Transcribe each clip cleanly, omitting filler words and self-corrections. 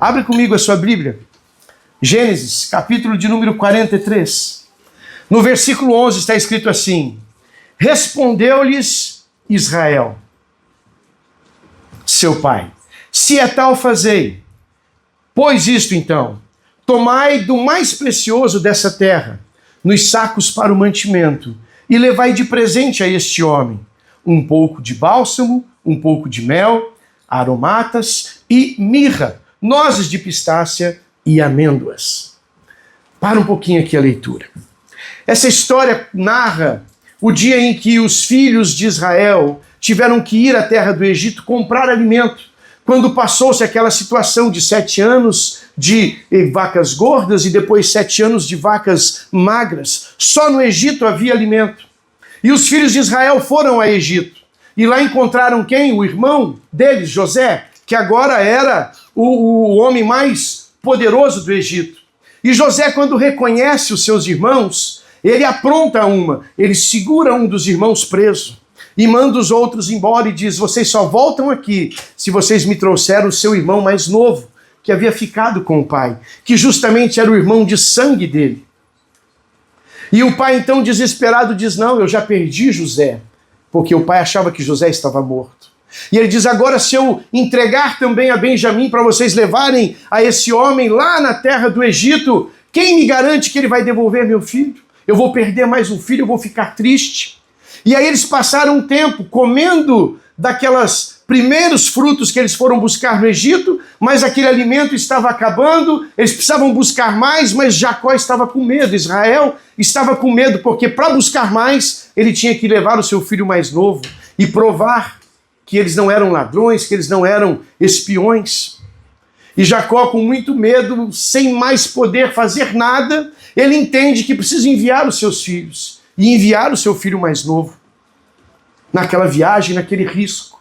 Abre comigo a sua Bíblia. Gênesis, capítulo de número 43. No versículo 11 está escrito assim: respondeu-lhes Israel, seu pai, se é tal fazei, pois isto então, tomai do mais precioso dessa terra, nos sacos para o mantimento, e levai de presente a este homem um pouco de bálsamo, um pouco de mel, aromatas e mirra, nozes de pistácia e amêndoas. Para um pouquinho aqui a leitura. Essa história narra o dia em que os filhos de Israel tiveram que ir à terra do Egito comprar alimento, quando passou-se aquela situação de 7 anos de vacas gordas e depois 7 anos de vacas magras. Só no Egito havia alimento. E os filhos de Israel foram a Egito. E lá encontraram quem? O irmão deles, José, que agora era o homem mais poderoso do Egito. E José, quando reconhece os seus irmãos, ele apronta ele segura um dos irmãos preso e manda os outros embora e diz: vocês só voltam aqui se vocês me trouxeram o seu irmão mais novo, que havia ficado com o pai, que justamente era o irmão de sangue dele. E o pai então desesperado diz: não, eu já perdi José, porque o pai achava que José estava morto. E ele diz: agora se eu entregar também a Benjamim para vocês levarem a esse homem lá na terra do Egito, quem me garante que ele vai devolver meu filho? Eu vou perder mais um filho, eu vou ficar triste. E aí eles passaram um tempo comendo daquelas primeiros frutos que eles foram buscar no Egito, mas aquele alimento estava acabando, eles precisavam buscar mais, mas Jacó estava com medo, Israel estava com medo, porque para buscar mais, ele tinha que levar o seu filho mais novo e provar que eles não eram ladrões, que eles não eram espiões. E Jacó, com muito medo, sem mais poder fazer nada, ele entende que precisa enviar os seus filhos e enviar o seu filho mais novo naquela viagem, naquele risco.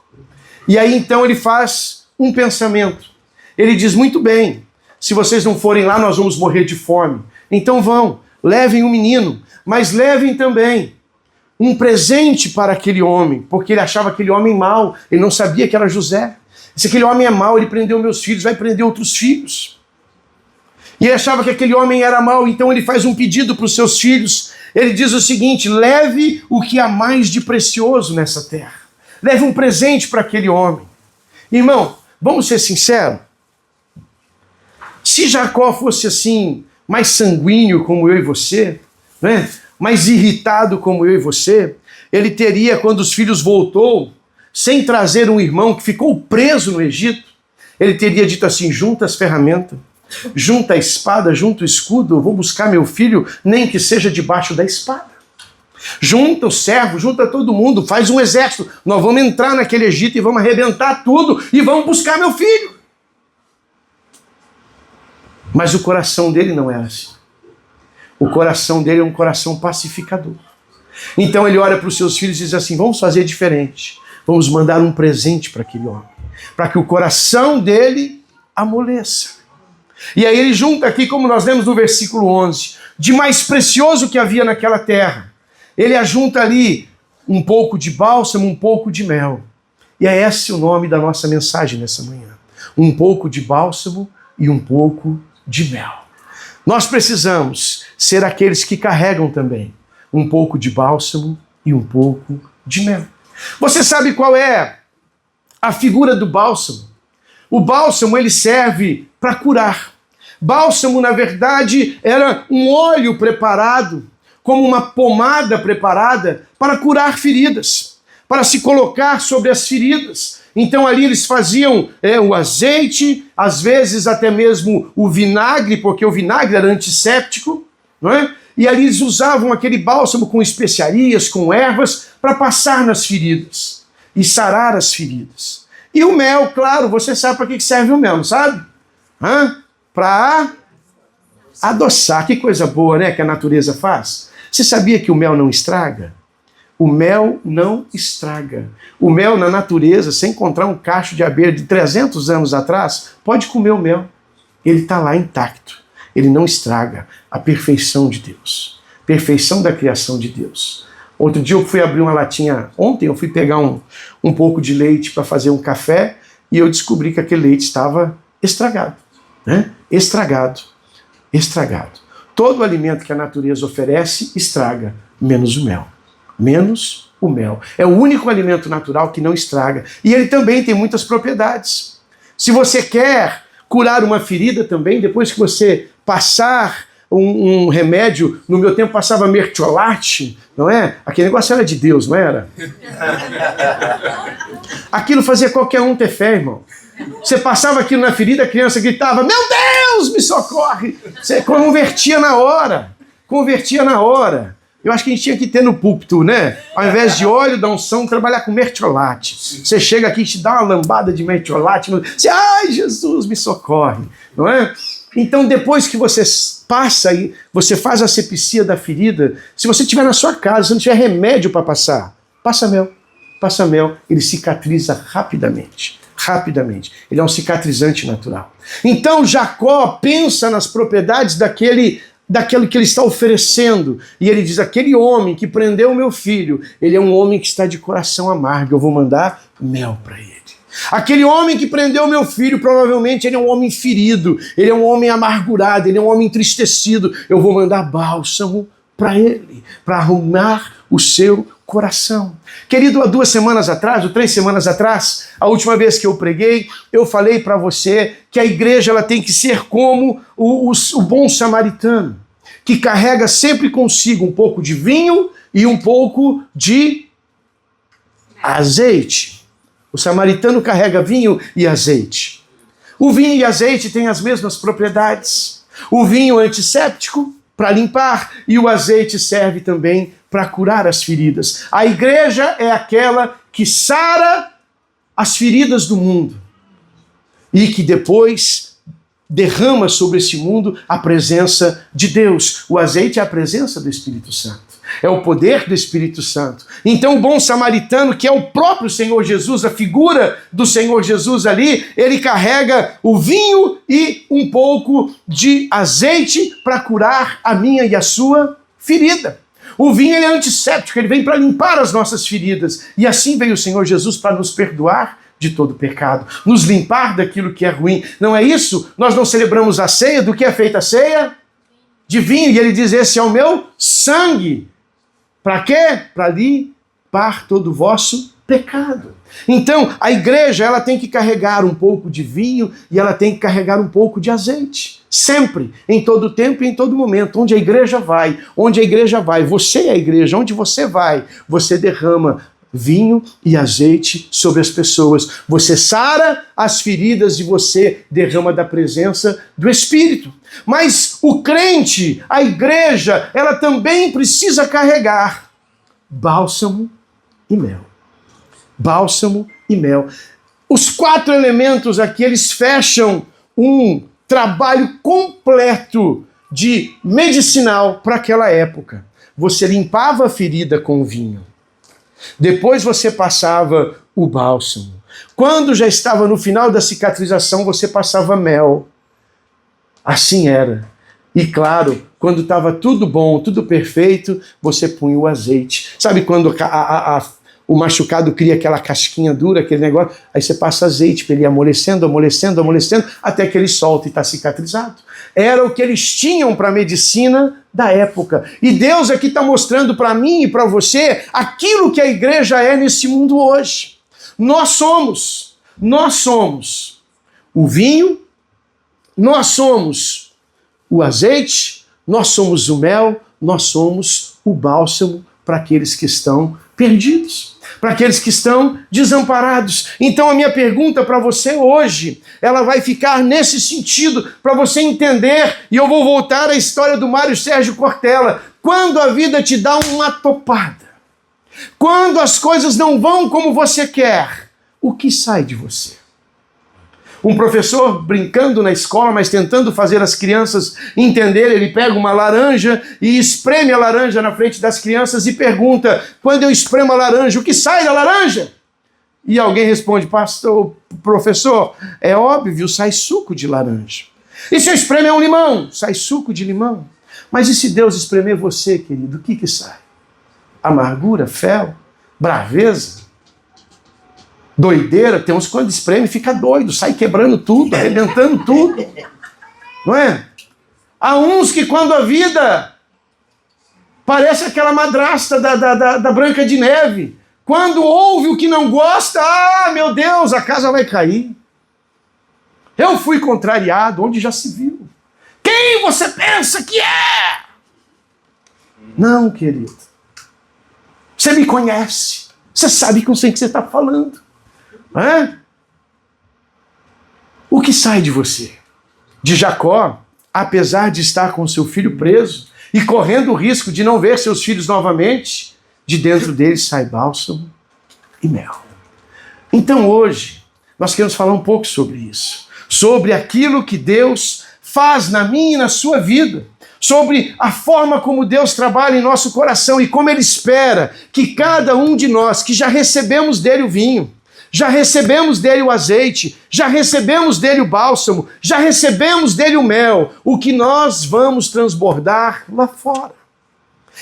E aí então ele faz um pensamento. Ele diz: muito bem, se vocês não forem lá, nós vamos morrer de fome. Então vão, levem o menino, mas levem também um presente para aquele homem, porque ele achava aquele homem mau, ele não sabia que era José. Se aquele homem é mau, ele prendeu meus filhos, vai prender outros filhos. E ele achava que aquele homem era mau, então ele faz um pedido para os seus filhos. Ele diz o seguinte: leve o que há mais de precioso nessa terra. Leve um presente para aquele homem. Irmão, vamos ser sinceros. Se Jacó fosse assim, mais sanguíneo como eu e você, né? Mais irritado como eu e você, ele teria, quando os filhos voltou, sem trazer um irmão que ficou preso no Egito, ele teria dito assim: junta as ferramentas, junta a espada, junta o escudo, eu vou buscar meu filho, nem que seja debaixo da espada. Junta o servo, junta todo mundo, faz um exército, nós vamos entrar naquele Egito e vamos arrebentar tudo e vamos buscar meu filho. Mas o coração dele não era assim. O coração dele é um coração pacificador. Então ele olha para os seus filhos e diz assim: vamos fazer diferente. Vamos mandar um presente para aquele homem, para que o coração dele amoleça. E aí ele junta aqui, como nós lemos no versículo 11, de mais precioso que havia naquela terra. Ele ajunta ali um pouco de bálsamo, um pouco de mel. E é esse o nome da nossa mensagem nessa manhã. Um pouco de bálsamo e um pouco de mel. Nós precisamos ser aqueles que carregam também um pouco de bálsamo e um pouco de mel. Você sabe qual é a figura do bálsamo? O bálsamo, ele serve para curar. Bálsamo, na verdade, era um óleo preparado, como uma pomada preparada para curar feridas, para se colocar sobre as feridas. Então ali eles faziam o azeite, às vezes até mesmo o vinagre, porque o vinagre era antisséptico, não é? E ali eles usavam aquele bálsamo com especiarias, com ervas, para passar nas feridas e sarar as feridas. E o mel, claro, você sabe para que serve o mel, não sabe? Para adoçar. Que coisa boa, né, que a natureza faz. Você sabia que o mel não estraga? O mel não estraga. O mel na natureza, se encontrar um cacho de abelha de 300 anos atrás, pode comer o mel. Ele está lá intacto. Ele não estraga. A perfeição de Deus. Perfeição da criação de Deus. Outro dia eu fui abrir uma latinha, ontem eu fui pegar um pouco de leite para fazer um café e eu descobri que aquele leite estava estragado. né? Estragado. Estragado. Todo alimento que a natureza oferece estraga, menos o mel. Menos o mel. É o único alimento natural que não estraga. E ele também tem muitas propriedades. Se você quer curar uma ferida também, depois que você passar um remédio, no meu tempo passava mertiolate, não é? Aquele negócio era de Deus, não era? Aquilo fazia qualquer um ter fé, irmão. Você passava aquilo na ferida, a criança gritava, meu Deus, me socorre! Você convertia na hora. Convertia na hora. Eu acho que a gente tinha que ter no púlpito, né? Ao invés de óleo da unção, trabalhar com mertiolate. Você chega aqui e te dá uma lambada de mertiolate. Você, ai, Jesus, me socorre. Não é? Então, depois que você passa e você faz a asepsia da ferida, se você estiver na sua casa, se não tiver remédio para passar, passa mel. Passa mel, ele cicatriza rapidamente. Rapidamente. Ele é um cicatrizante natural. Então, Jacó pensa nas propriedades daquilo que ele está oferecendo. E ele diz, aquele homem que prendeu o meu filho, ele é um homem que está de coração amargo, eu vou mandar mel para ele. Aquele homem que prendeu meu filho, provavelmente ele é um homem ferido, ele é um homem amargurado, ele é um homem entristecido. Eu vou mandar bálsamo para ele, para arrumar o seu coração. Querido, há 2 semanas atrás, ou 3 semanas atrás, a última vez que eu preguei, eu falei para você que a igreja ela tem que ser como o bom samaritano, que carrega sempre consigo um pouco de vinho e um pouco de azeite. O samaritano carrega vinho e azeite. O vinho e azeite têm as mesmas propriedades. O vinho é antisséptico, para limpar, e o azeite serve também para curar as feridas. A igreja é aquela que sara as feridas do mundo e que depois derrama sobre esse mundo a presença de Deus. O azeite é a presença do Espírito Santo. É o poder do Espírito Santo. Então o bom samaritano, que é o próprio Senhor Jesus, a figura do Senhor Jesus ali, ele carrega o vinho e um pouco de azeite para curar a minha e a sua ferida. O vinho ele é antisséptico, ele vem para limpar as nossas feridas. E assim veio o Senhor Jesus para nos perdoar de todo pecado, nos limpar daquilo que é ruim. Não é isso? Nós não celebramos a ceia, do que é feita a ceia? De vinho. E ele diz, esse é o meu sangue. Para quê? Para limpar todo o vosso pecado. Então, a igreja ela tem que carregar um pouco de vinho e ela tem que carregar um pouco de azeite. Sempre, em todo tempo e em todo momento. Onde a igreja vai, você é a igreja, onde você vai, você derrama vinho e azeite sobre as pessoas. Você sara as feridas e você derrama da presença do Espírito. Mas o crente, a igreja, ela também precisa carregar bálsamo e mel. Bálsamo e mel. Os 4 elementos aqui, eles fecham um trabalho completo de medicinal para aquela época. Você limpava a ferida com vinho. Depois você passava o bálsamo. Quando já estava no final da cicatrização, você passava mel. Assim era. E claro, quando estava tudo bom, tudo perfeito, você punha o azeite. Sabe quando o machucado cria aquela casquinha dura, aquele negócio? Aí você passa azeite para ele ir amolecendo, até que ele solta e está cicatrizado. Era o que eles tinham para a medicina da época. E Deus aqui está mostrando para mim e para você aquilo que a igreja é nesse mundo hoje. Nós somos o vinho, nós somos o azeite, nós somos o mel, nós somos o bálsamo para aqueles que estão perdidos, para aqueles que estão desamparados. Então a minha pergunta para você hoje, ela vai ficar nesse sentido, para você entender, e eu vou voltar à história do Mário Sérgio Cortella. Quando a vida te dá uma topada, quando as coisas não vão como você quer, o que sai de você? Um professor brincando na escola, mas tentando fazer as crianças entenderem, ele pega uma laranja e espreme a laranja na frente das crianças e pergunta, quando eu espremo a laranja, o que sai da laranja? E alguém responde, pastor, professor, é óbvio, sai suco de laranja. E se eu espremer um limão? Sai suco de limão. Mas e se Deus espremer você, querido, o que sai? Amargura, fel, braveza? Doideira, tem uns quando espreme fica doido, sai quebrando tudo, arrebentando tudo. não é? Há uns que quando a vida parece aquela madrasta da Branca de Neve, quando ouve o que não gosta, meu Deus, a casa vai cair. Eu fui contrariado, onde já se viu. Quem você pensa que é? Não, querido. Você me conhece. Você sabe com quem que você está falando. É? O que sai de você? De Jacó, apesar de estar com seu filho preso e correndo o risco de não ver seus filhos novamente, de dentro dele sai bálsamo e mel. Então hoje, nós queremos falar um pouco sobre isso. Sobre aquilo que Deus faz na minha e na sua vida. Sobre a forma como Deus trabalha em nosso coração e como Ele espera que cada um de nós que já recebemos dele o vinho, já recebemos dele o azeite, já recebemos dele o bálsamo, já recebemos dele o mel, o que nós vamos transbordar lá fora.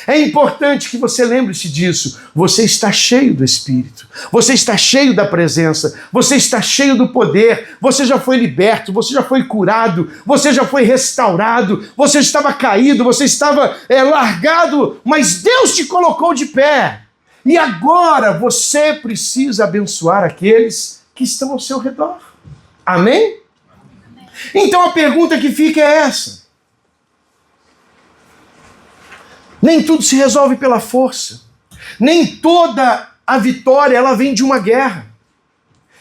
É importante que você lembre-se disso. Você está cheio do Espírito, você está cheio da presença, você está cheio do poder, você já foi liberto, você já foi curado, você já foi restaurado, você estava caído, você estava largado, mas Deus te colocou de pé. E agora você precisa abençoar aqueles que estão ao seu redor. Amém? Então a pergunta que fica é essa. Nem tudo se resolve pela força. Nem toda a vitória ela vem de uma guerra.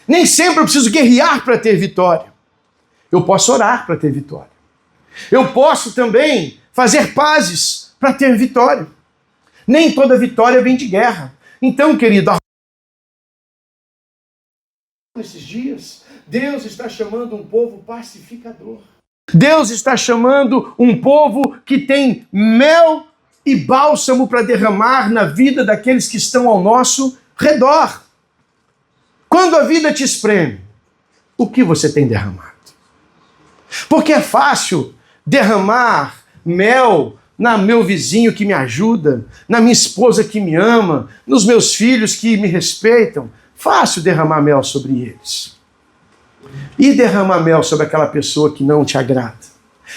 Nem sempre eu preciso guerrear para ter vitória. Eu posso orar para ter vitória. Eu posso também fazer pazes para ter vitória. Nem toda vitória vem de guerra. Então, querido, nesses dias, Deus está chamando um povo pacificador. Deus está chamando um povo que tem mel e bálsamo para derramar na vida daqueles que estão ao nosso redor. Quando a vida te espreme, o que você tem derramado? Porque é fácil derramar mel no meu vizinho que me ajuda, na minha esposa que me ama, nos meus filhos que me respeitam. Fácil derramar mel sobre eles. E derramar mel sobre aquela pessoa que não te agrada.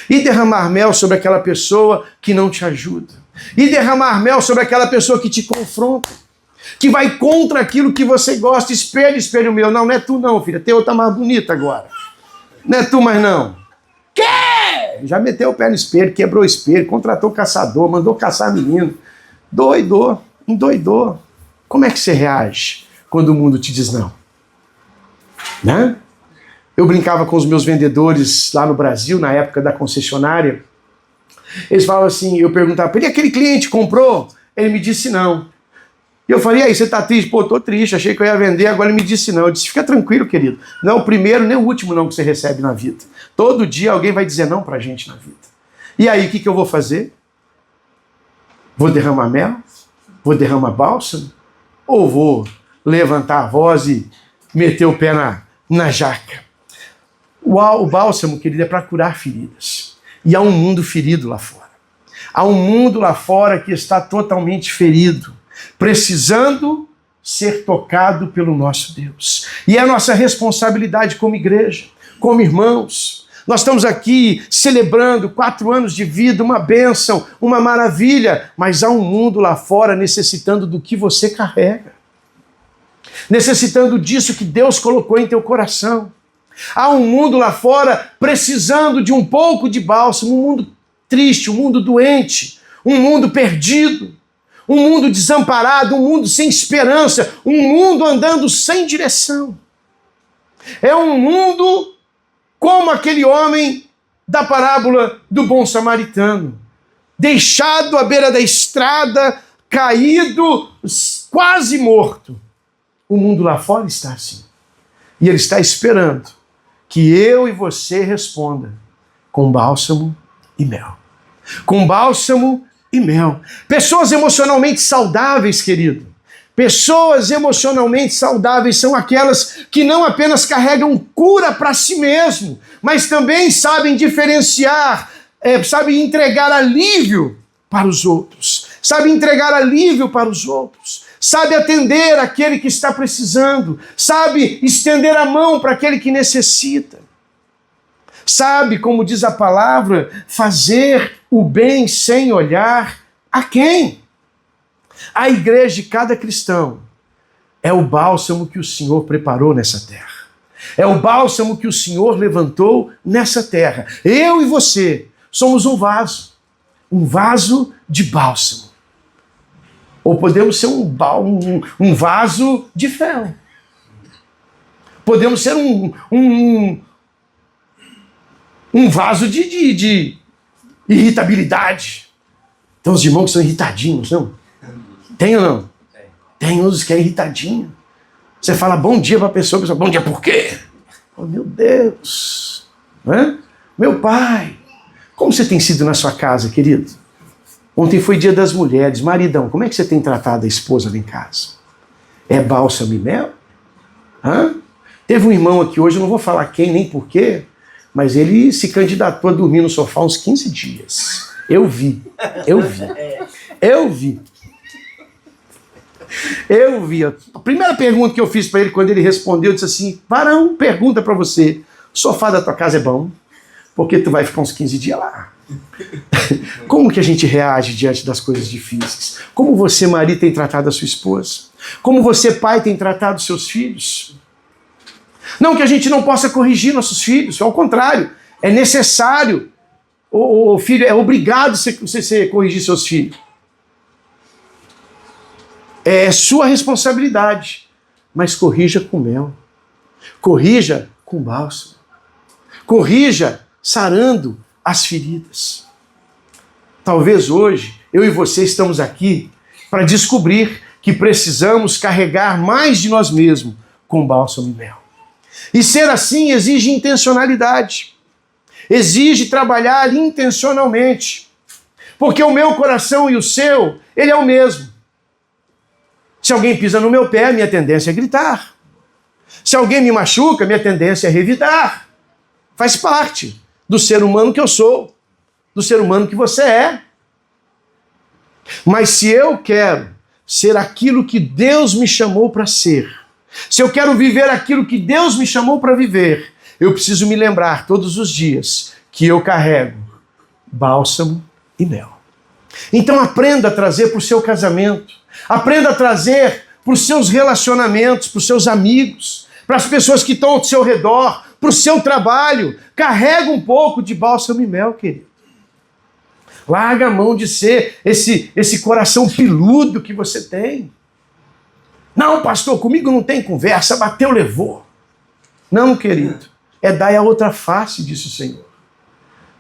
E derramar mel sobre aquela pessoa que não te ajuda. E derramar mel sobre aquela pessoa que te confronta, que vai contra aquilo que você gosta. Espelho, espelho meu. Não, não é tu não, filha. Teu tá mais bonita agora. Não é tu mais não. Quê? Já meteu o pé no espelho, quebrou o espelho, contratou caçador, mandou caçar menino. Doidou, endoidou. Como é que você reage quando o mundo te diz não? Né? Eu brincava com os meus vendedores lá no Brasil, na época da concessionária. Eles falavam assim, eu perguntava, e aquele cliente comprou? Ele me disse não. E eu falei, e aí, você tá triste? Pô, tô triste, achei que eu ia vender, agora ele me disse não. Eu disse, fica tranquilo, querido. Não é o primeiro nem o último não que você recebe na vida. Todo dia alguém vai dizer não pra gente na vida. E aí, o que eu vou fazer? Vou derramar mel? Vou derramar bálsamo? Ou vou levantar a voz e meter o pé na jaca? O bálsamo, querido, é para curar feridas. E há um mundo ferido lá fora. Há um mundo lá fora que está totalmente ferido, precisando ser tocado pelo nosso Deus. E é a nossa responsabilidade como igreja, como irmãos. Nós estamos aqui celebrando 4 anos de vida, uma bênção, uma maravilha, mas há um mundo lá fora necessitando do que você carrega. Necessitando disso que Deus colocou em teu coração. Há um mundo lá fora precisando de um pouco de bálsamo, um mundo triste, um mundo doente, um mundo perdido, um mundo desamparado, um mundo sem esperança, um mundo andando sem direção. É um mundo como aquele homem da parábola do bom samaritano, deixado à beira da estrada, caído, quase morto. O mundo lá fora está assim. E ele está esperando que eu e você responda com bálsamo e mel. Com bálsamo e mel. Pessoas emocionalmente saudáveis, querido. Pessoas emocionalmente saudáveis são aquelas que não apenas carregam cura para si mesmo, mas também sabem diferenciar, sabem entregar alívio para os outros. Sabem entregar alívio para os outros. Sabe atender aquele que está precisando. Sabe estender a mão para aquele que necessita. sabe, como diz a palavra, fazer o bem sem olhar a quem? A igreja de cada cristão é o bálsamo que o Senhor preparou nessa terra. É o bálsamo que o Senhor levantou nessa terra. Eu e você somos um vaso de bálsamo. Ou podemos ser um vaso de fel. Podemos ser um vaso de irritabilidade. Tem uns irmãos que são irritadinhos, não? Tem ou não? Tem uns que é irritadinho. Você fala bom dia para a pessoa bom dia por quê? Oh, meu Deus! Hã? Meu pai! Como você tem sido na sua casa, querido? Ontem foi dia das mulheres. Maridão, como é que você tem tratado a esposa lá em casa? É bálsamo e mel? Hã? Teve um irmão aqui hoje, eu não vou falar quem nem porquê, mas ele se candidatou a dormir no sofá uns 15 dias. Eu vi. A primeira pergunta que eu fiz para ele, quando ele respondeu, eu disse assim: Varão, pergunta para você, o sofá da tua casa é bom? Porque tu vai ficar uns 15 dias lá. Como que a gente reage diante das coisas difíceis? Como você, marido, tem tratado a sua esposa? Como você, pai, tem tratado os seus filhos? Não que a gente não possa corrigir nossos filhos, ao contrário, é necessário. O filho é obrigado você corrigir seus filhos. É sua responsabilidade. Mas corrija com mel. Corrija com bálsamo. Corrija sarando as feridas. Talvez hoje, eu e você estamos aqui para descobrir que precisamos carregar mais de nós mesmos com bálsamo e mel. E ser assim exige intencionalidade. Exige trabalhar intencionalmente. Porque o meu coração e o seu, ele é o mesmo. Se alguém pisa no meu pé, minha tendência é gritar. Se alguém me machuca, minha tendência é revidar. Faz parte do ser humano que eu sou, do ser humano que você é. Mas se eu quero ser aquilo que Deus me chamou para ser, se eu quero viver aquilo que Deus me chamou para viver, eu preciso me lembrar todos os dias que eu carrego bálsamo e mel. Então aprenda a trazer para o seu casamento, aprenda a trazer para os seus relacionamentos, para os seus amigos, para as pessoas que estão ao seu redor, para o seu trabalho. Carrega um pouco de bálsamo e mel, querido. Larga a mão de ser esse coração peludo que você tem. Não, pastor, comigo não tem conversa, bateu, levou. Não, querido, é dar a outra face, disse o Senhor.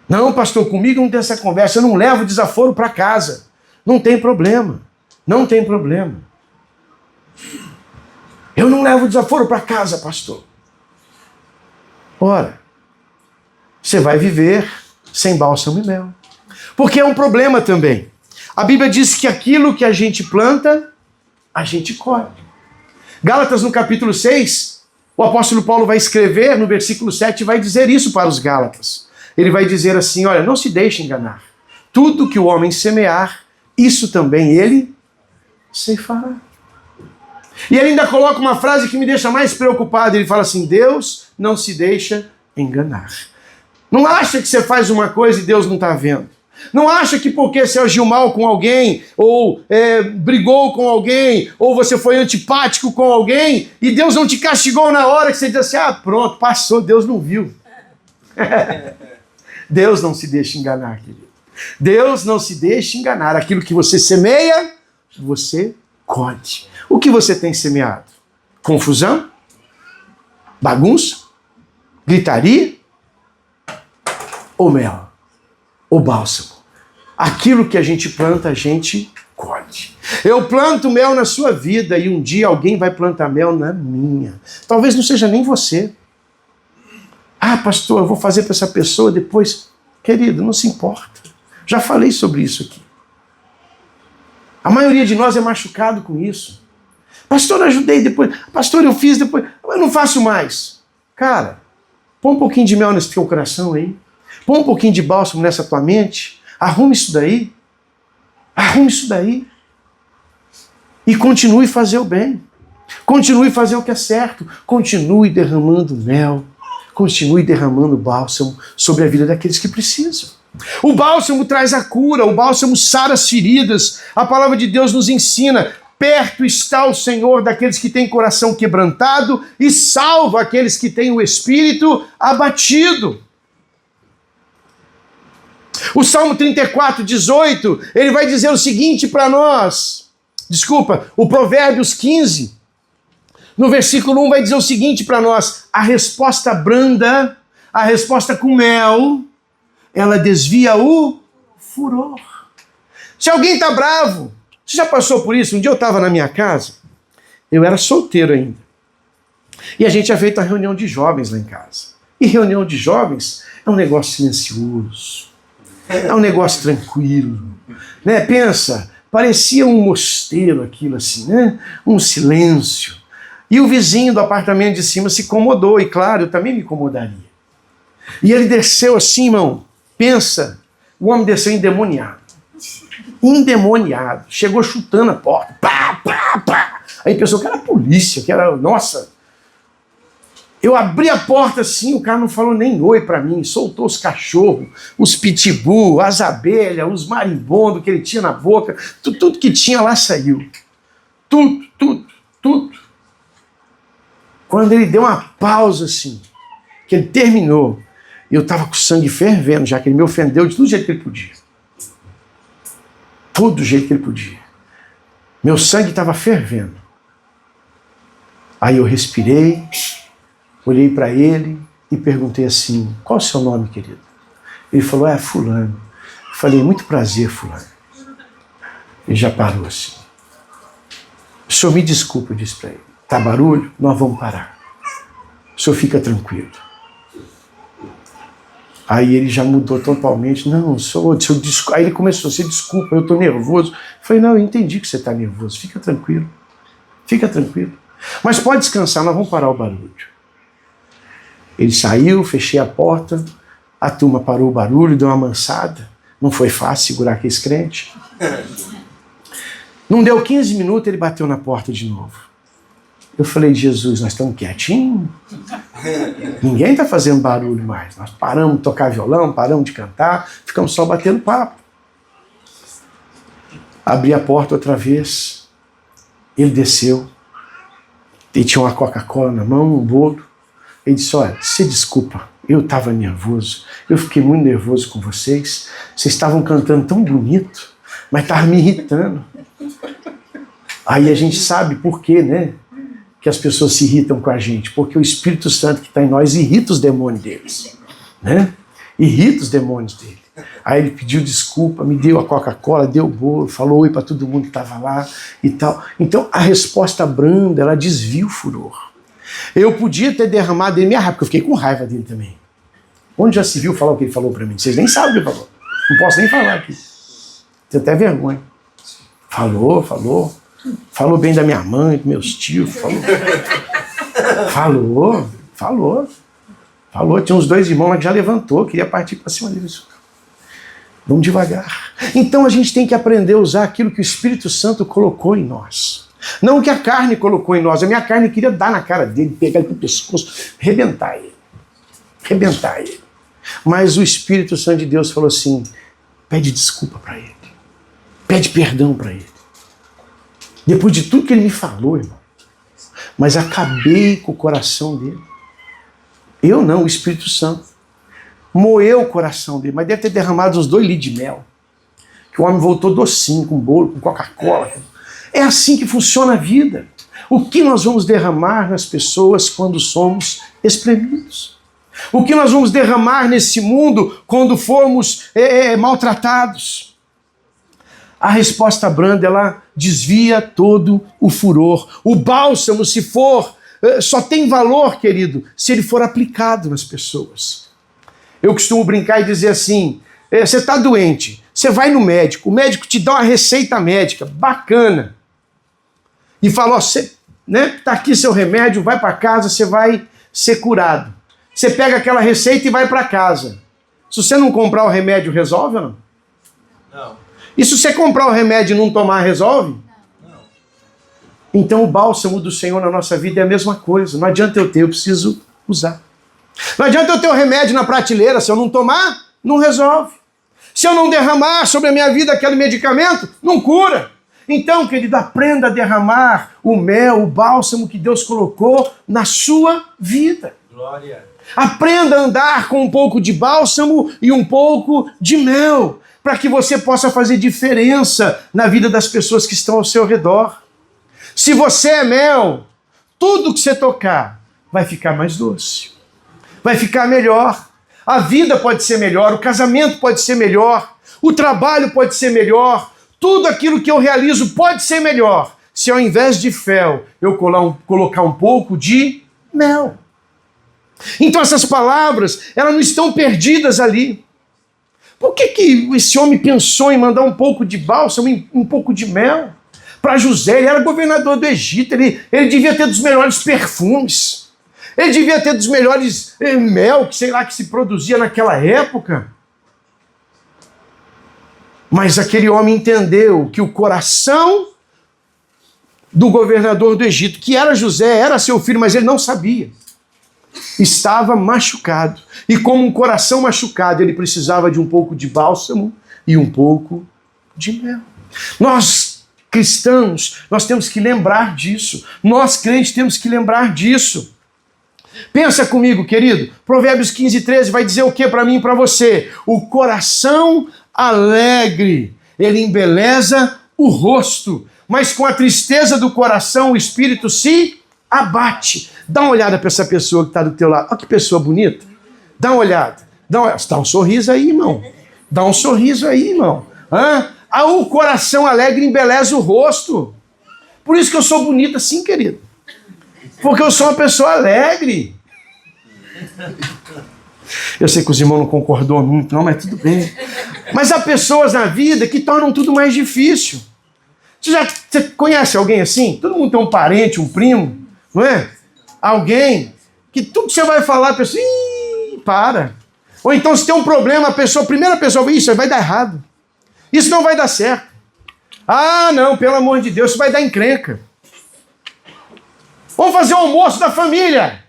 Não, pastor, comigo não tem essa conversa, eu não levo desaforo para casa. Não tem problema, não tem problema. Eu não levo desaforo para casa, pastor. Ora, você vai viver sem bálsamo e mel. Porque é um problema também. A Bíblia diz que aquilo que a gente planta, a gente colhe. Gálatas, no capítulo 6, o apóstolo Paulo vai escrever, no versículo 7, vai dizer isso para os Gálatas. Ele vai dizer assim, olha, não se deixe enganar. Tudo que o homem semear, isso também ele ceifará. E ele ainda coloca uma frase que me deixa mais preocupado. Ele fala assim, Deus não se deixa enganar. Não acha que você faz uma coisa e Deus não está vendo. Não acha que porque você agiu mal com alguém, ou brigou com alguém, ou você foi antipático com alguém, e Deus não te castigou na hora que você disse assim, pronto, passou, Deus não viu. Deus não se deixa enganar, querido. Deus não se deixa enganar. Aquilo que você semeia, você colhe. O que você tem semeado? Confusão? Bagunça? Gritaria? Ou mel? Ou bálsamo? Aquilo que a gente planta, a gente colhe. Eu planto mel na sua vida e um dia alguém vai plantar mel na minha. Talvez não seja nem você. Pastor, eu vou fazer para essa pessoa depois. Querido, não se importa. Já falei sobre isso aqui. A maioria de nós é machucado com isso. Pastor, eu ajudei depois. Pastor, eu fiz depois. Eu não faço mais. Cara, põe um pouquinho de mel nesse teu coração aí. Põe um pouquinho de bálsamo nessa tua mente. Arrume isso daí. Arrume isso daí. E continue a fazer o bem. Continue a fazer o que é certo. Continue derramando mel. continue derramando bálsamo sobre a vida daqueles que precisam. O bálsamo traz a cura, o bálsamo sara as feridas. A palavra de Deus nos ensina: perto está o Senhor daqueles que têm coração quebrantado e salva aqueles que têm o espírito abatido. O Salmo 34, 18, ele vai dizer o seguinte para nós. O Provérbios 15, no versículo 1, vai dizer o seguinte para nós: a resposta branda, a resposta com mel, ela desvia o furor. Se alguém está bravo, você já passou por isso? Um dia eu estava na minha casa, eu era solteiro ainda, e a gente tinha feito a reunião de jovens lá em casa. E reunião de jovens é um negócio silencioso, é um negócio tranquilo, né? Pensa, parecia um mosteiro aquilo assim, né? Um silêncio. E o vizinho do apartamento de cima se incomodou, e claro, eu também me incomodaria. E ele desceu assim, irmão, pensa, o homem desceu endemoniado. Endemoniado. Chegou chutando a porta. Pá, pá, pá. Aí pensou que era a polícia, que era, nossa. Eu abri a porta assim, o cara não falou nem oi pra mim, soltou os cachorros, os pitbull, as abelhas, os marimbondos que ele tinha na boca, tudo que tinha lá saiu. Tudo. Quando ele deu uma pausa assim, que ele terminou, eu tava com o sangue fervendo, já que ele me ofendeu de todo jeito que ele podia. Todo jeito que ele podia. Meu sangue estava fervendo. Aí eu respirei, olhei para ele e perguntei assim: qual é o seu nome, querido? Ele falou: é fulano. Eu falei: muito prazer, fulano. Ele já parou assim. O senhor me desculpa, eu disse para ele. Tá barulho? Nós vamos parar. O senhor fica tranquilo. Aí ele já mudou totalmente. Não, aí ele começou: você desculpa, eu estou nervoso. Eu falei: não, eu entendi que você está nervoso. Fica tranquilo. Fica tranquilo. Mas pode descansar, nós vamos parar o barulho. Ele saiu, fechei a porta, a turma parou o barulho, deu uma amansada. Não foi fácil segurar aqueles crentes. Não deu 15 minutos, ele bateu na porta de novo. Eu falei: Jesus, nós estamos quietinhos? Ninguém está fazendo barulho mais. Nós paramos de tocar violão, paramos de cantar, ficamos só batendo papo. Abri a porta outra vez. Ele desceu. Ele tinha uma Coca-Cola na mão, um bolo. Ele disse: olha, você desculpa, eu estava nervoso. Eu fiquei muito nervoso com vocês. Vocês estavam cantando tão bonito, mas estava me irritando. Aí a gente sabe por quê, né? Que as pessoas se irritam com a gente, porque o Espírito Santo que está em nós irrita os demônios deles, né? Irrita os demônios dele. Aí ele pediu desculpa, me deu a Coca-Cola, deu o bolo, falou oi para todo mundo que estava lá e tal. Então a resposta branda, ela desvia o furor. Eu podia ter derramado em minha raiva, porque eu fiquei com raiva dele também. Onde já se viu falar o que ele falou para mim? Vocês nem sabem o que ele falou. Não posso nem falar aqui. Tenho até vergonha. Falou bem da minha mãe, dos meus tios, falou. Tinha uns 2 irmãos lá que já levantou, queria partir para cima deles. Vamos devagar. Então a gente tem que aprender a usar aquilo que o Espírito Santo colocou em nós. Não o que a carne colocou em nós. A minha carne queria dar na cara dele, pegar ele pro pescoço, arrebentar ele. Mas o Espírito Santo de Deus falou assim: pede desculpa para ele. Pede perdão para ele. Depois de tudo que ele me falou, irmão. Mas acabei com o coração dele. Eu não, o Espírito Santo. Moeu o coração dele, mas deve ter derramado uns 2 litros de mel. Que o homem voltou docinho, com bolo, com Coca-Cola. É assim que funciona a vida. O que nós vamos derramar nas pessoas quando somos espremidos? O que nós vamos derramar nesse mundo quando formos maltratados? A resposta branda, ela desvia todo o furor. O bálsamo, se for, só tem valor, querido, se ele for aplicado nas pessoas. Eu costumo brincar e dizer assim: você está doente, você vai no médico, o médico te dá uma receita médica bacana e fala: ó, tá aqui seu remédio, vai para casa, você vai ser curado. Você pega aquela receita e vai para casa. Se você não comprar o remédio, resolve ou não? Não. E se você comprar o remédio e não tomar, resolve? Não. Então o bálsamo do Senhor na nossa vida é a mesma coisa. Não adianta eu ter, eu preciso usar. Não adianta eu ter o remédio na prateleira, se eu não tomar, não resolve. Se eu não derramar sobre a minha vida aquele medicamento, não cura. Então, querido, aprenda a derramar o mel, o bálsamo que Deus colocou na sua vida. Glória. Aprenda a andar com um pouco de bálsamo e um pouco de mel, para que você possa fazer diferença na vida das pessoas que estão ao seu redor. Se você é mel, tudo que você tocar vai ficar mais doce, vai ficar melhor. A vida pode ser melhor, o casamento pode ser melhor, o trabalho pode ser melhor, tudo aquilo que eu realizo pode ser melhor, se ao invés de fel, eu colocar um pouco de mel. Então essas palavras, elas não estão perdidas ali. Por que esse homem pensou em mandar um pouco de bálsamo, um pouco de mel? Para José, ele era governador do Egito, ele devia ter dos melhores perfumes, ele devia ter dos melhores mel, que sei lá, que se produzia naquela época. Mas aquele homem entendeu que o coração do governador do Egito, que era José, era seu filho, mas ele não sabia, estava machucado. E como um coração machucado, ele precisava de um pouco de bálsamo e um pouco de mel. Nós, cristãos, nós temos que lembrar disso. Nós, crentes, temos que lembrar disso. Pensa comigo, querido. Provérbios 15:13 vai dizer o que para mim e para você? O coração alegre, ele embeleza o rosto, mas com a tristeza do coração o espírito se abate. Dá uma olhada para essa pessoa que está do teu lado. Olha que pessoa bonita. Dá uma olhada. Dá um sorriso aí, irmão. Dá um sorriso aí, irmão. O coração alegre embeleza o rosto. Por isso que eu sou bonita assim, querido. Porque eu sou uma pessoa alegre. Eu sei que os irmãos não concordam muito, não, mas tudo bem. Mas há pessoas na vida que tornam tudo mais difícil. Você conhece alguém assim? Todo mundo tem um parente, um primo, não é? Alguém que tudo que você vai falar, a pessoa, para. Ou então se tem um problema, a primeira pessoa, isso vai dar errado. Isso não vai dar certo. Ah, não, pelo amor de Deus, isso vai dar encrenca. Vamos fazer o almoço da família.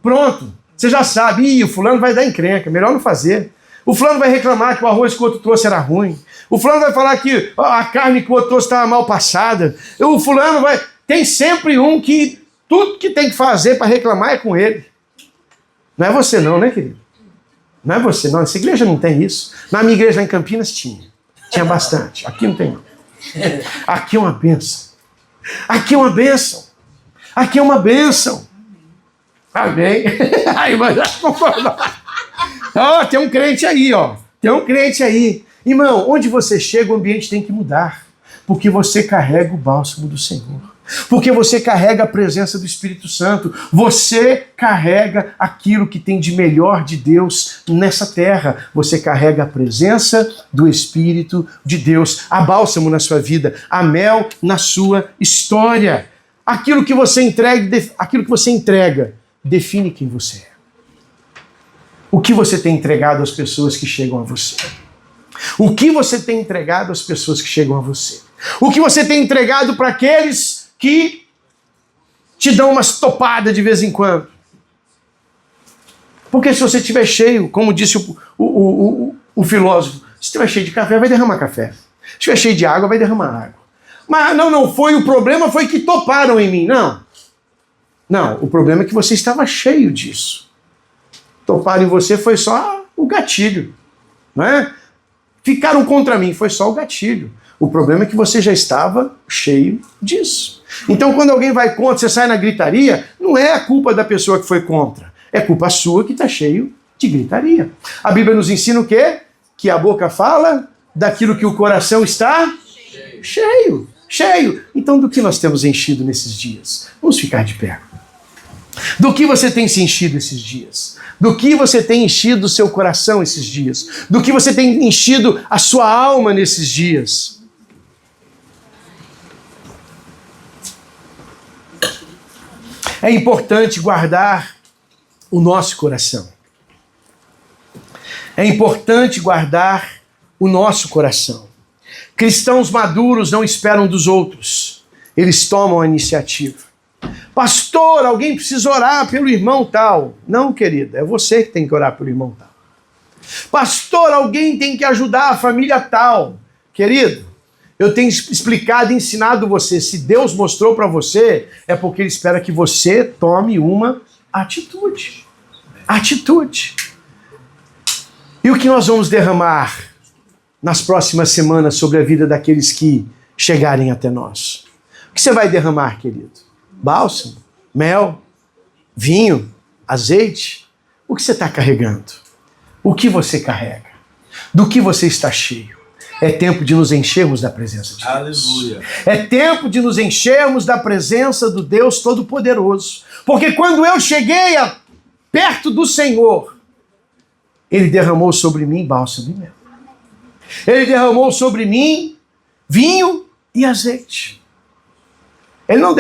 Pronto. Você já sabe, o fulano vai dar encrenca, melhor não fazer. O fulano vai reclamar que o arroz que o outro trouxe era ruim. O fulano vai falar que a carne que o outro trouxe estava mal passada. O fulano vai... Tem sempre um que tudo que tem que fazer para reclamar é com ele. Não é você não, né, querido? Não é você não. Essa igreja não tem isso. Na minha igreja lá em Campinas tinha. Tinha bastante. Aqui não tem não. Aqui é uma bênção. Aqui é uma bênção. Aqui é uma bênção. Amém. Aí, mas tem um crente aí, ó. Tem um crente aí. Irmão, onde você chega, o ambiente tem que mudar. Porque você carrega o bálsamo do Senhor. Porque você carrega a presença do Espírito Santo. Você carrega aquilo que tem de melhor de Deus nessa terra. Você carrega a presença do Espírito de Deus. Há bálsamo na sua vida. Há mel na sua história. Aquilo que você entrega define quem você é. O que você tem entregado às pessoas que chegam a você? O que você tem entregado às pessoas que chegam a você? O que você tem entregado para aqueles que te dão umas topadas de vez em quando? Porque se você estiver cheio, como disse o filósofo, se estiver cheio de café, vai derramar café. Se estiver cheio de água, vai derramar água. Mas não foi o problema, foi que toparam em mim. Não, o problema é que você estava cheio disso. Toparam em você foi só o gatilho, não é? Ficaram contra mim, foi só o gatilho. O problema é que você já estava cheio disso. Então, quando alguém vai contra, você sai na gritaria, não é a culpa da pessoa que foi contra. É culpa sua que está cheio de gritaria. A Bíblia nos ensina o quê? Que a boca fala daquilo que o coração está cheio. Então, do que nós temos enchido nesses dias? Vamos ficar de pé. Do que você tem se enchido esses dias? Do que você tem enchido o seu coração esses dias? Do que você tem enchido a sua alma nesses dias? É importante guardar o nosso coração. É importante guardar o nosso coração. Cristãos maduros não esperam dos outros. Eles tomam a iniciativa. Pastor, alguém precisa orar pelo irmão tal. Não, querida, é você que tem que orar pelo irmão tal. Pastor, alguém tem que ajudar a família tal. Querido, eu tenho explicado e ensinado você. Se Deus mostrou para você, é porque Ele espera que você tome uma atitude. Atitude. E o que nós vamos derramar nas próximas semanas sobre a vida daqueles que chegarem até nós? O que você vai derramar, querido? Bálsamo, mel, vinho, azeite? O que você está carregando? O que você carrega? Do que você está cheio? É tempo de nos enchermos da presença de Deus. Aleluia. É tempo de nos enchermos da presença do Deus Todo-Poderoso. Porque quando eu cheguei perto do Senhor, Ele derramou sobre mim bálsamo e mel. Ele derramou sobre mim vinho e azeite. Ele não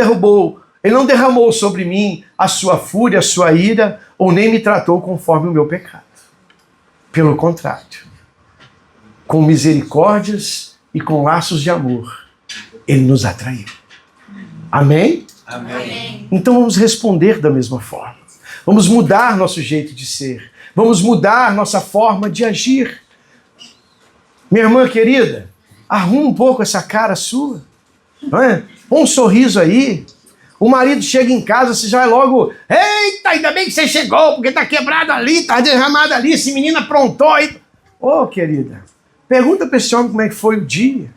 derramou sobre mim a sua fúria, a sua ira, ou nem me tratou conforme o meu pecado. Pelo contrário, com misericórdias e com laços de amor, Ele nos atraiu. Amém? Amém. Então vamos responder da mesma forma. Vamos mudar nosso jeito de ser. Vamos mudar nossa forma de agir. Minha irmã querida, arruma um pouco essa cara sua. Não é? Põe um sorriso aí. O marido chega em casa, você já vai logo... Eita, ainda bem que você chegou, porque tá quebrado ali, tá derramado ali, esse menino aprontou aí. Ô, querida, pergunta para esse homem como é que foi o dia.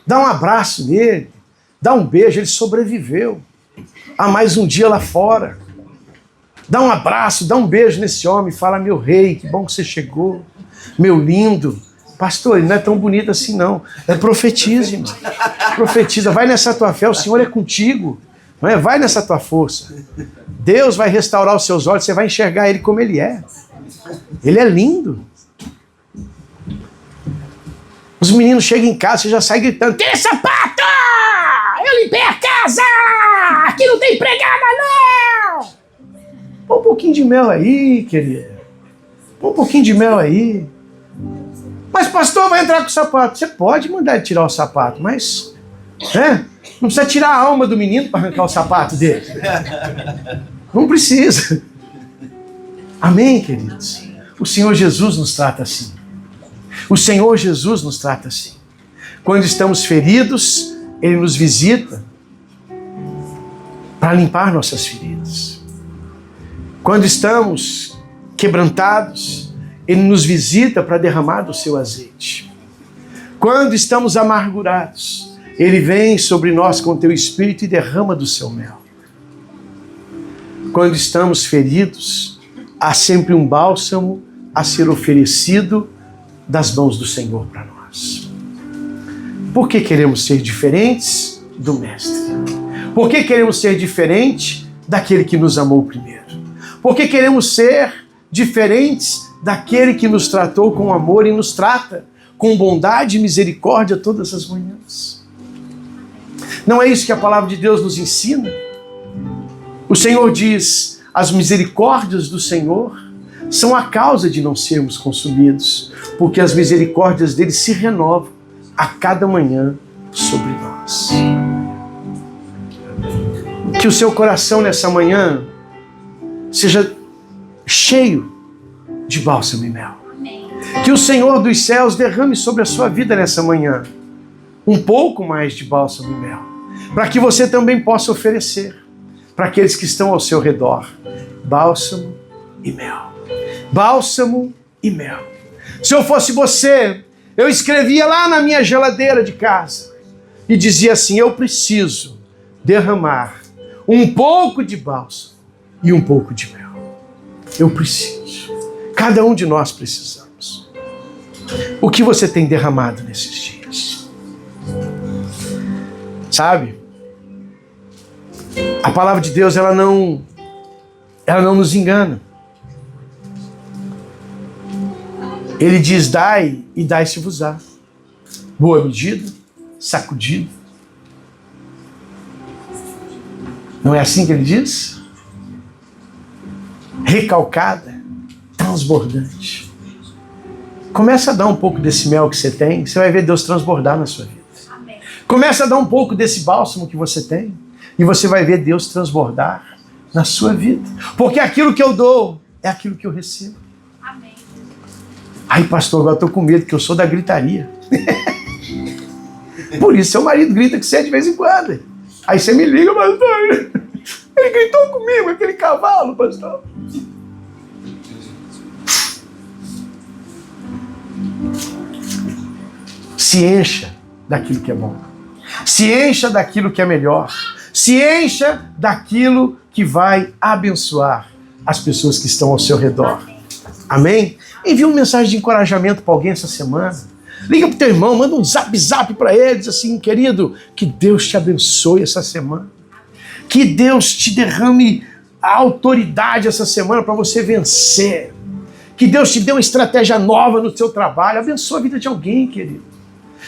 Dá um abraço nele. Dá um beijo, ele sobreviveu a mais um dia lá fora. Dá um abraço, dá um beijo nesse homem, fala, meu rei, que bom que você chegou, meu lindo. Pastor, ele não é tão bonito assim não. É profetiza, irmão. Profetiza, vai nessa tua fé, o Senhor é contigo. Não é? Vai nessa tua força. Deus vai restaurar os seus olhos, você vai enxergar Ele como Ele é. Ele é lindo. Os meninos chegam em casa, você já sai gritando, tira sapato! Eu limpei a casa! Aqui não tem empregada, não! Põe um pouquinho de mel aí, querida. Põe um pouquinho de mel aí. Mas pastor, vai entrar com o sapato. Você pode mandar ele tirar o sapato, mas não precisa tirar a alma do menino para arrancar o sapato dele. Não precisa. Amém, queridos? O Senhor Jesus nos trata assim. O Senhor Jesus nos trata assim. Quando estamos feridos, Ele nos visita para limpar nossas feridas. Quando estamos quebrantados, Ele nos visita para derramar do seu azeite. Quando estamos amargurados, Ele vem sobre nós com o teu Espírito e derrama do seu mel. Quando estamos feridos, há sempre um bálsamo a ser oferecido das mãos do Senhor para nós. Por que queremos ser diferentes do Mestre? Por que queremos ser diferentes daquele que nos amou primeiro? Por que queremos ser diferentes daquele que nos tratou com amor e nos trata com bondade e misericórdia todas as manhãs? Não é isso que a palavra de Deus nos ensina? O Senhor diz, as misericórdias do Senhor são a causa de não sermos consumidos, porque as misericórdias dele se renovam a cada manhã sobre nós. Que o seu coração nessa manhã seja cheio de bálsamo e mel. Que o Senhor dos céus derrame sobre a sua vida nessa manhã um pouco mais de bálsamo e mel, para que você também possa oferecer para aqueles que estão ao seu redor bálsamo e mel. Bálsamo e mel. Se eu fosse você, eu escrevia lá na minha geladeira de casa e dizia assim, eu preciso derramar um pouco de bálsamo e um pouco de mel. Eu preciso. Cada um de nós precisamos. O que você tem derramado nesses dias? Sabe? A palavra de Deus, ela não nos engana. Ele diz, dai e dai-se-vos-á. Boa medida, sacudido. Não é assim que ele diz? Recalcada, transbordante. Começa a dar um pouco desse mel que você tem, você vai ver Deus transbordar na sua vida. Amém. Começa a dar um pouco desse bálsamo que você tem. E você vai ver Deus transbordar na sua vida. Porque aquilo que eu dou é aquilo que eu recebo. Amém. Ai, pastor, agora eu estou com medo, que eu sou da gritaria. Por isso seu marido grita com você de vez em quando. Aí você me liga, pastor. Ele gritou comigo, aquele cavalo, pastor. Se encha daquilo que é bom. Se encha daquilo que é melhor. Se encha daquilo que vai abençoar as pessoas que estão ao seu redor. Amém? Envie uma mensagem de encorajamento para alguém essa semana. Liga para o teu irmão, manda um zap para ele, diz assim, querido, que Deus te abençoe essa semana. Que Deus te derrame a autoridade essa semana para você vencer. Que Deus te dê uma estratégia nova no seu trabalho. Abençoa a vida de alguém, querido.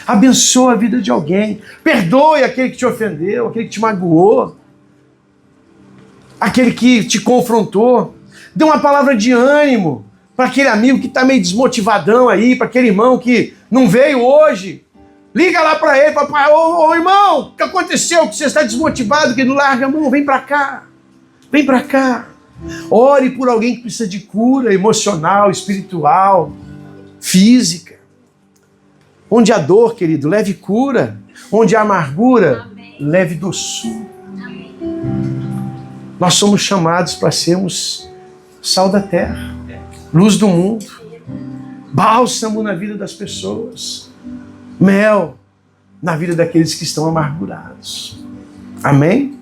Abençoa a vida de alguém. Perdoe aquele que te ofendeu, aquele que te magoou, aquele que te confrontou. Dê uma palavra de ânimo para aquele amigo que está meio desmotivadão aí, para aquele irmão que não veio hoje. Liga lá para ele, papai, ô irmão, o que aconteceu? Que você está desmotivado, que não larga a mão, vem para cá. Vem para cá. Ore por alguém que precisa de cura emocional, espiritual, física. Onde há dor, querido, leve cura. Onde há amargura, amém, leve doçura. Amém. Nós somos chamados para sermos sal da terra, luz do mundo, bálsamo na vida das pessoas, mel na vida daqueles que estão amargurados. Amém?